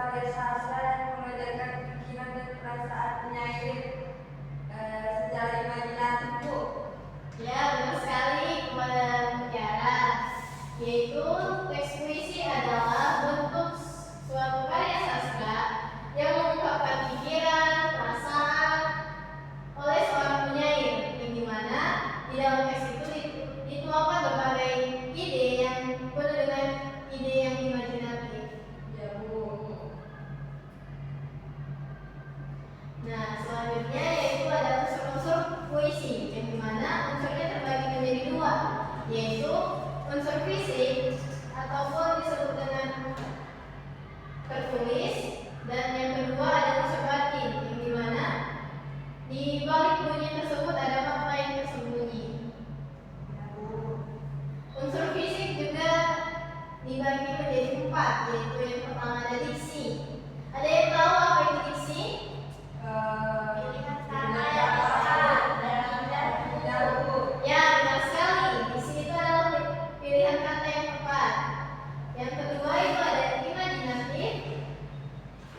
berbagai sastra yang mengajarkan pikiran dan perasaan penyair secara imajinatif, Bu. Ya, benar sekali kepada Mutiara, yaitu teks puisi adalah bentuk suatu karya sastra yang mengungkapkan pikiran, perasaan oleh seorang penyair, yang dimana di dalam teks itu dituangkan berbagai ide yang penuh dengan ide yang imajinatif. Ya, Bu. Nah, selanjutnya yaitu ada unsur-unsur puisi, yang dimana unsurnya terbagi menjadi dua, yaitu unsur fisik ataupun disebut dengan tertulis, dan yang kedua ada unsur batin, yang dimana di balik bunyi tersebut ada makna yang tersembunyi. Ya, Bu. Unsur fisik juga dibagi menjadi empat, yaitu yang pertama ada diksi. Ada yang tahu apa itu diksi? Pilihan kata yang tepat dan Bu. Ya, benar sekali. Diksi itu adalah pilihan kata yang tepat. Yang kedua itu ada imajinatif,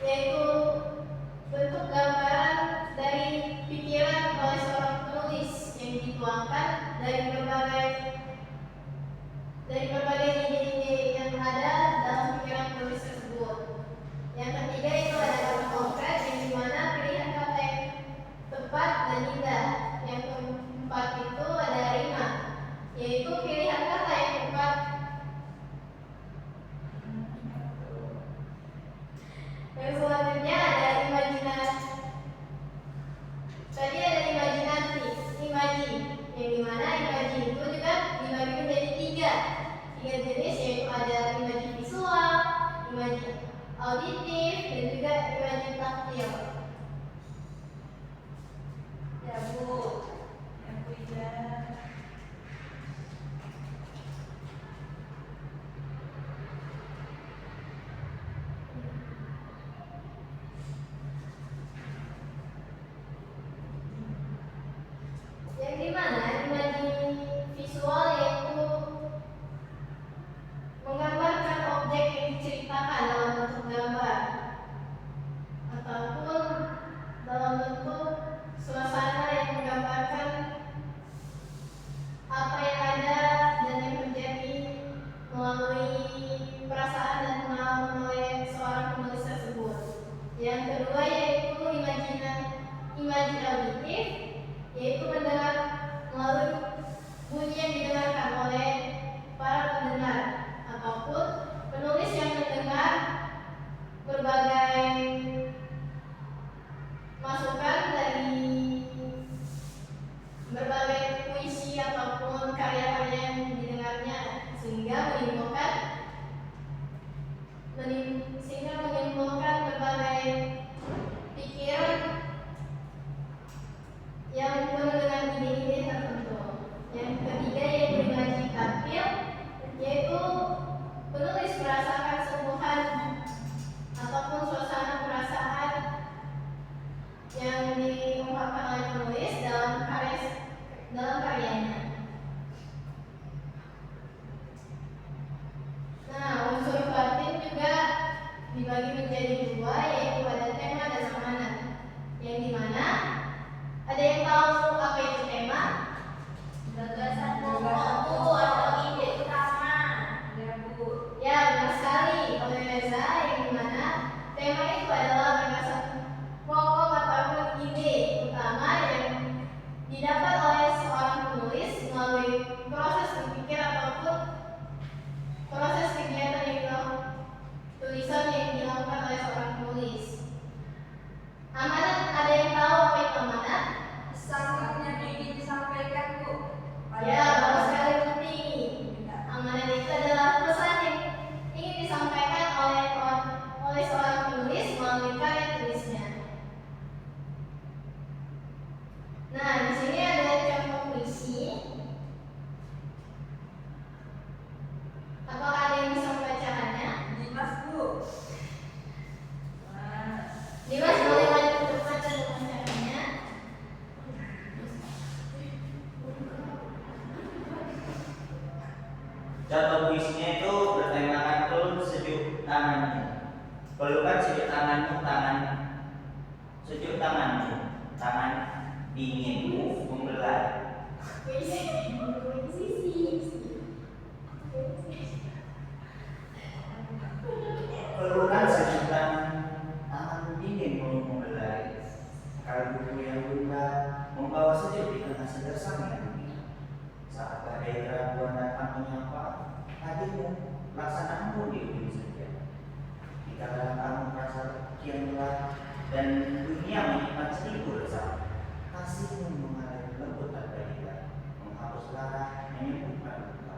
yaitu bentuk gambaran dari pikiran oleh seorang penulis yang dituangkan dari berbagai ide-ide yang ada dalam pikiran penulis tersebut. Yang ketiga itu ada konkret, yang dimana pilihan kata yang tepat dan indah. Yang keempat itu ada rima, yaitu pilihan kata yang tepat. Yang selanjutnya ada imajinatif. Tadi ada imajinatif, imaji, yang dimana imaji itu juga dibagi menjadi tiga jenis, yaitu ada imaji visual, imaji auditif, dan juga imaji taktil. Ya, Bu. Yang ketiga. Yang dimana imaji visual yaitu menggambarkan objek yang diceritakan dalam bentuk gambar ataupun dalam bentuk suasana yang menggambarkan apa yang ada dan yang terjadi melalui perasaan dan pengalaman oleh seorang penulis tersebut. Yang kedua yaitu imaji auditif, yaitu mendengar melalui bunyi yang didengarkan oleh para pendengar ataupun penulis yang mendengar berbagai masukan dari berbagai puisi ataupun karya-karya yang didengarnya, sehingga menimbulkan berbagai pikiran yang penuh dengan ide-ide tertentu. Yang ketiga yaitu imaji taktil, yaitu penulis merasakan sentuhan ataupun suasana perasaan yang diungkapkan oleh penulis dalam karyanya. Nah, unsur batin juga dibagi menjadi dua, yaitu ada tema dan amanat, yang dimana ada yang tahu apa itu tema? Gagasan pokok atau ide utama. Ya, Bu. Ya, benar sekali oleh Reza, yang dimana tema itu adalah gagasan pokok ataupun ide utama yang didapat oleh seorang penulis melalui proses berpikir ataupun proses kegiatan tulisan yang dilakukan oleh seorang penulis. Amanat, ada yang tahu apa itu amanat? Sangat yang ingin disampaikan, Bu. Ya, bagus sekali penting. Amanat itu adalah pesan yang ingin disampaikan oleh seorang penulis melalui karya tulisnya. Nah, di sini ada contoh puisi. Apakah ada yang bisa membacakannya? Dimas, Bu. Dimas, boleh maju ke depan dan membacakannya. Contoh puisinya itu bertemakan peluk sejuk tangannya. Pelukan sujud tanganmu, sujud tanganmu, tangan dinginmu membelai. Pelukan sujud tangan dinginmu membelai. Kalbumu yang bunda membawa sujud di tengah sederhana dunia. Saat badai keraguan datang menyapa, hadirmu laksanamu di ujung saja. Dikala kamu merasa kian lelah dan dunia menyimpan seribu resah, kasihmu mengalir lembut tanpa hila, menghapus lara, menyembuhkan luka.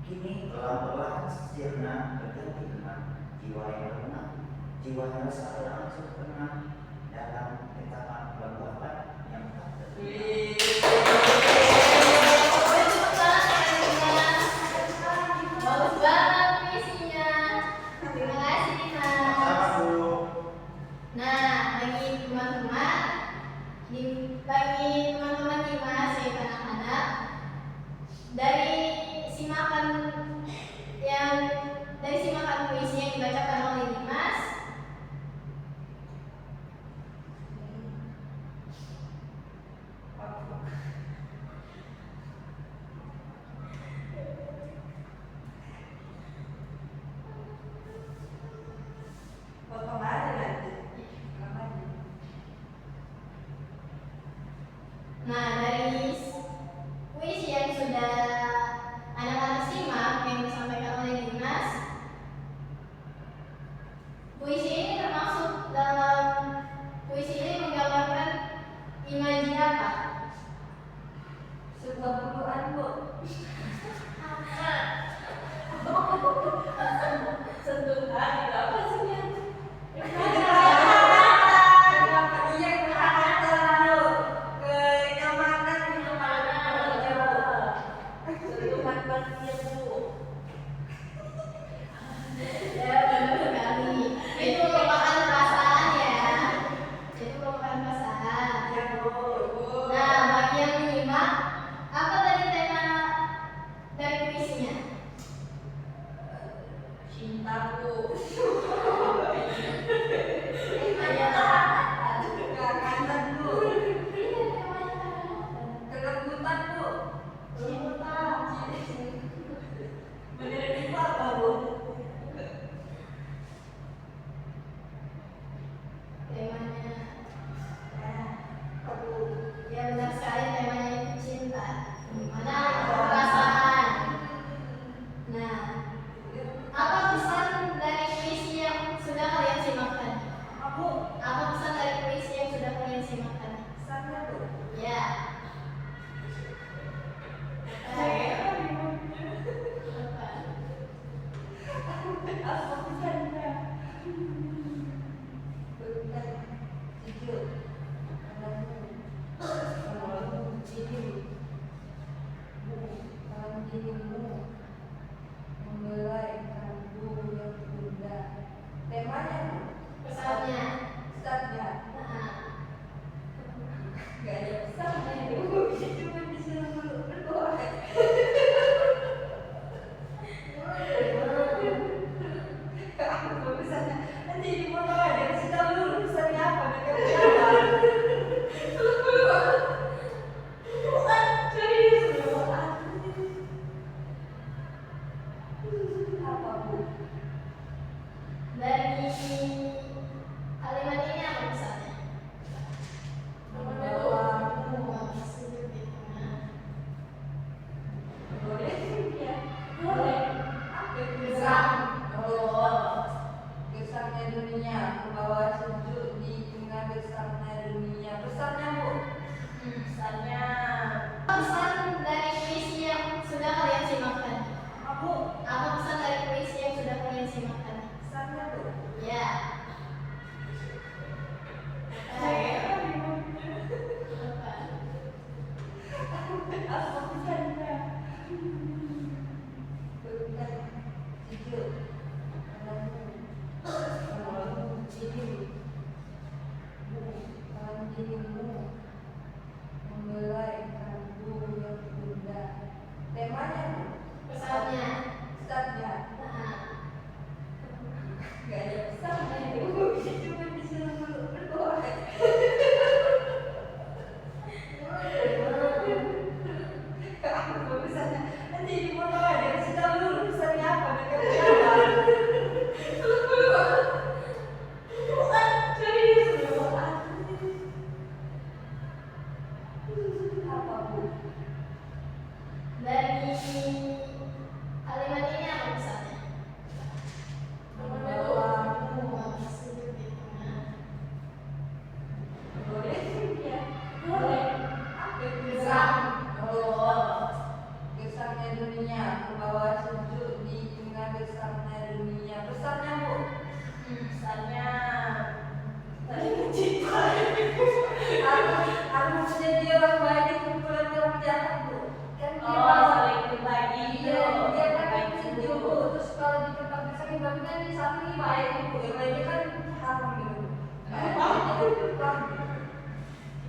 Kini telah perlahan sirna berganti tenang, jiwa yang tenang, jiwa yang rasa berangsur tenang, dalam ketapan lembapan yang tak terlihat. Bagus banget puisinya. Terima kasih, Dimas. Sama Bu. Nah, bagi teman-teman Dimas yaitu anak-anak, dari simakan puisi yang dibacakan oleh Dimas, Potong aja nanti. nah dari puisi yang sudah anak-anak simak yang disampaikan oleh Dimas, puisi ini menggambarkan imaji apa? Sebuah pelukan, Bu. Sentuh hati apa sih ya? Iya, kehangatan, Bu. Kenyamanan gitu kalau jauh. Sentuhan bahagia, Bu. Ya, benar sekali. Itu merupakan perasaan ya. Itu merupakan perasaan. Iya, Bu. Nah, bagi yang menyimak, apa tadi tema dari puisinya? Cintaku. Ayo. Kehangatan, Bu. Iya, temanya. Kelembutan, Bu. Cinta. Beneran itu apa, Bu? gersangnya dunia. Pesannya Bu, Misalnya saling mencinta. aku menjadi orang baik di kumpulan orang jahat Bu. Kan dia Oh, saling berbagi iya, itu. dia kan Berbagi sedih itu. Bu. Terus kalau di tempat gersang berarti kan di satu ini baik Bu. Yang lainnya kan haram gitu.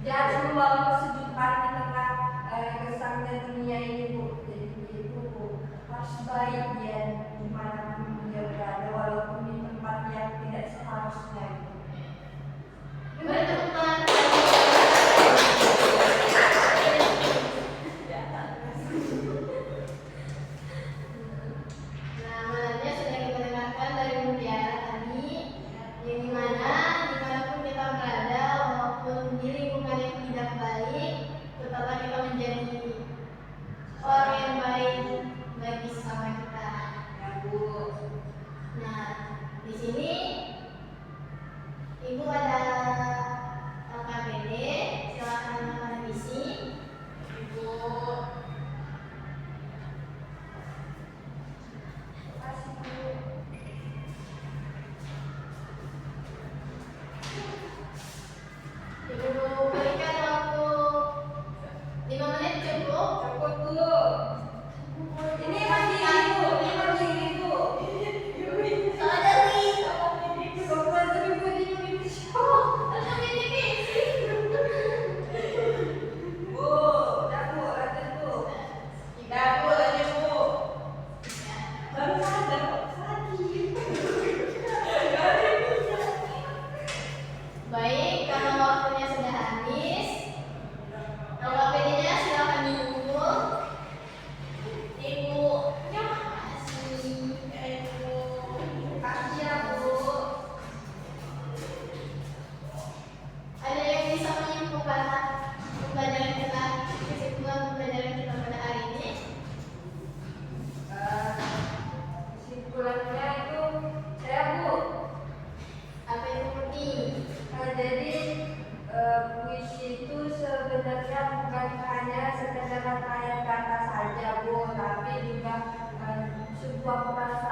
Jangan membawa kesejukan di tengah gersangnya dunia ini Bu. Jadi itu Bu, harus baik dia dimanapun dia berada, walaupun di tempat yang tidak seharusnya gitu. Gimana teman-teman? Nah, mulanya sudah kita dengarkan dari mutiara tadi, yang dimana dimanapun kita berada, walaupun di lingkungan yang tidak baik, tetaplah kita menjadi orang yang baik bagi sesama kita. Ya Bu. Nah, di sini Ibu ada LKPD, silakan revisi. Ibu. Makasih Bu. Ibu berikan waktu 5 menit cukup. Cukup Bu. Ini masih Bu, ini masih Bu. Ada nih. Sobat seribu di Indonesia. Bu, udah Bu, lanjut Bu. Tidak Bu, aja Bu. Baru sadar kok sakit. Baik, karena waktunya sudah habis, LKPD-nya silakan diunggul. Ibu, terima kasih. Ibu. Kasih ya Bu. Ada yang bisa menyimpulkan pembelajaran kita, kesimpulan pembelajaran kita pada hari ini? Kesimpulannya itu saya Bu. Apa itu Putih? Jadi puisi itu sebenarnya bukan hanya sekedar rangkaian kata saja Bu, tapi juga sebuah perasaan